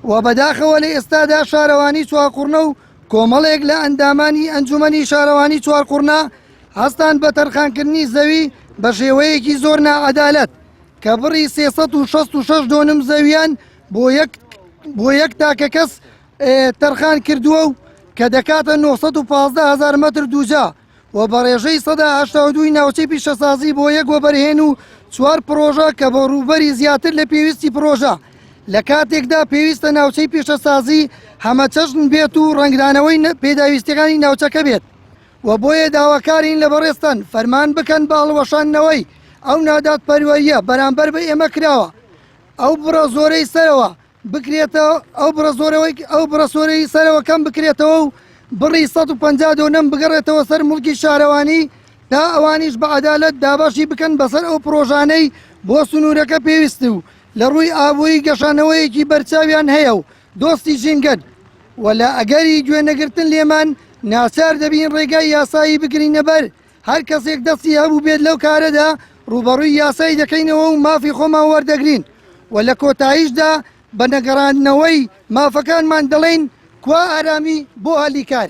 و بەداخەوە لە ئێستادا شارەوانی چوارقوڕنە و کۆمەڵێک لە ئەندامانی ئەنجومەنی شارەوانی چوارقوڕنە هەستان بە تەرخانکردنی زەوی بە شێوەیەکی زۆر نائەدالەت کە بڕی 366 دۆنم زەویان بۆ یەک تاکە کەس تەرخان کردووە و کە دەکاتە 915,000 مەتر دووجا و بە ڕێژەی 182 ناوچەی پیشەسازی بۆ یەک وەبەرهێن و 4 پرۆژە کە بە ڕووبەری زیاتر لە پێویستی پرۆژە لە کاتێکدا پێویستە ناوچەی پیشەسازی هەمە چەشن بێت و ڕنگدانەوەی پێداویستەکانی ناوچەکە بێت و بۆیە داواکارین لە بەڕێستان فەرمان بکەن باڵوەشاندنەوەی ئەو نادات پەروەریە بەرامبەر بە ئێمە کراوە ئەو بڕە زۆرەی سەرەوە بکرێتەوە ئەو بڕە سۆرەی سەرەوە کەم بکرێتەوە و بڕی 150 دۆنەم بگەڕێتەوە سەر مڵکی شارەوانی تا ئەوانیش بە عەدالەت دابەشی بکەن بەسەر ئەو پرۆژانەی بۆ سنوورەکە پێویست و لە ڕووی ئابووری گەشانەوەیەکی بەرچاویان هەیە و دۆستی ژینگەن و لە ئەگەری گوێنەگرتن لێمان ناچار دەبین ڕێگای یاسایی بگرینە بەر هەر کەسێک دەستی هەبوو بێت لەو کارەدا ڕوبەڕووی یاسایی دەکەینەوە و مافی خۆمان وەردەگرین و لە کۆتاییشدا بە نەگەڕاندنەوەی مافەکانمان دەڵێن کوا ئارامی بۆ هەلی کار.